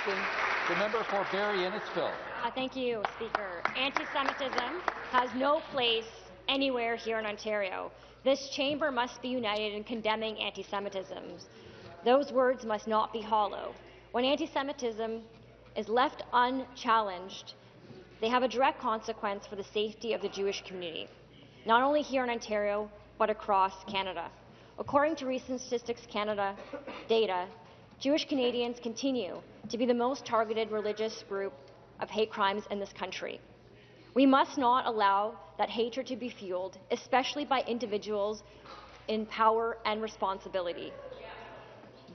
question, the member for Barrie-Innisfil. Thank you, Speaker. Anti-Semitism has no place anywhere here in Ontario. This chamber must be united in condemning anti-Semitism. Those words must not be hollow. When anti-Semitism is left unchallenged, they have a direct consequence for the safety of the Jewish community, not only here in Ontario, but across Canada. According to recent Statistics Canada data, Jewish Canadians continue to be the most targeted religious group of hate crimes in this country. We must not allow that hatred to be fueled, especially by individuals in power and responsibility.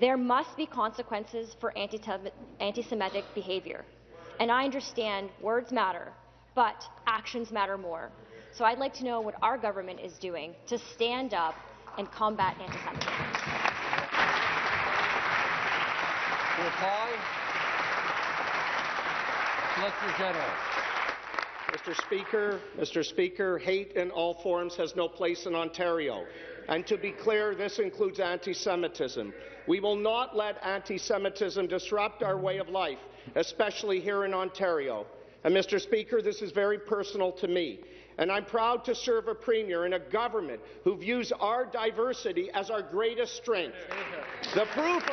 There must be consequences for anti-Semitic behavior. And I understand words matter, but actions matter more. So I'd like to know what our government is doing to stand up and combat anti-Semitism. To reply, Solicitor General. Mr. Speaker, hate in all forms has no place in Ontario. And to be clear, this includes anti-Semitism. We will not let anti-Semitism disrupt our way of life, especially here in Ontario. And Mr. Speaker, this is very personal to me. And I'm proud to serve a Premier in a government who views our diversity as our greatest strength. The proof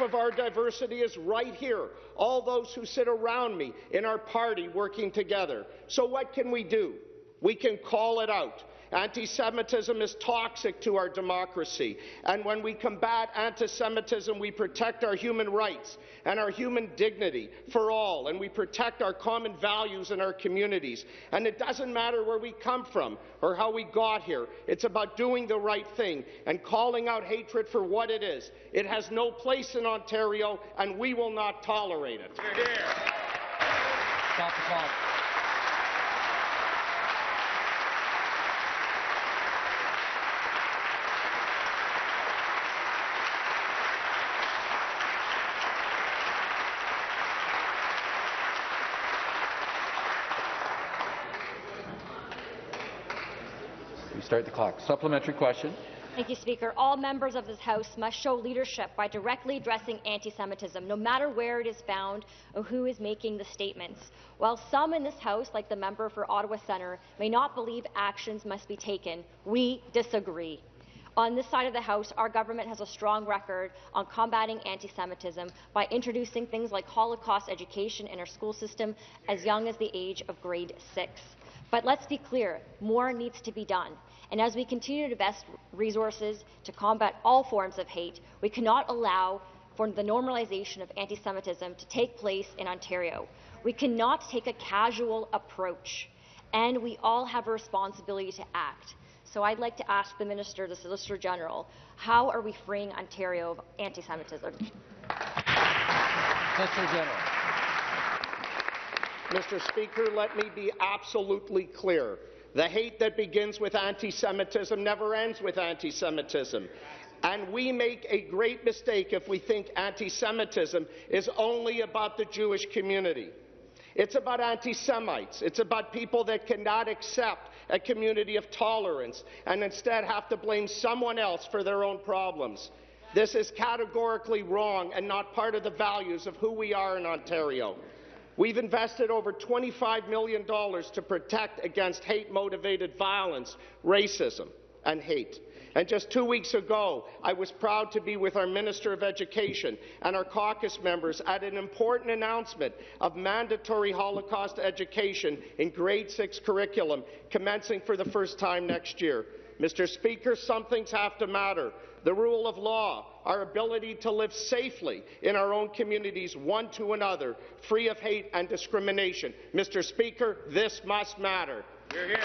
of our diversity is right here, all those who sit around me in our party working together. So what can we do? We can call it out. Anti-Semitism is toxic to our democracy, and when we combat anti-Semitism, we protect our human rights and our human dignity for all, and we protect our common values in our communities. And it doesn't matter where we come from or how we got here. It's about doing the right thing and calling out hatred for what it is. It has no place in Ontario, and we will not tolerate it. Hear, hear. Stop the clock. Start the clock. Supplementary question. Thank you, Speaker. All members of this House must show leadership by directly addressing anti-Semitism, no matter where it is found or who is making the statements. While some in this House, like the member for Ottawa-Centre, may not believe actions must be taken, we disagree. On this side of the House, our government has a strong record on combating anti-Semitism by introducing things like Holocaust education in our school system as young as the age of grade 6. But let's be clear, more needs to be done. And as we continue to invest resources to combat all forms of hate, we cannot allow for the normalization of anti-Semitism to take place in Ontario. We cannot take a casual approach, and we all have a responsibility to act. So I'd like to ask the Minister, the Solicitor General, how are we freeing Ontario of anti-Semitism? Solicitor General. Mr. Speaker, let me be absolutely clear. The hate that begins with anti-Semitism never ends with anti-Semitism. And we make a great mistake if we think anti-Semitism is only about the Jewish community. It's about anti-Semites. It's about people that cannot accept a community of tolerance and instead have to blame someone else for their own problems. This is categorically wrong and not part of the values of who we are in Ontario. We've invested over $25 million to protect against hate-motivated violence, racism, and hate. And just 2 weeks ago, I was proud to be with our Minister of Education and our caucus members at an important announcement of mandatory Holocaust education in grade 6 curriculum commencing for the first time next year. Mr. Speaker, some things have to matter. The rule of law, our ability to live safely in our own communities, one to another, free of hate and discrimination. Mr. Speaker, this must matter. Hear, hear.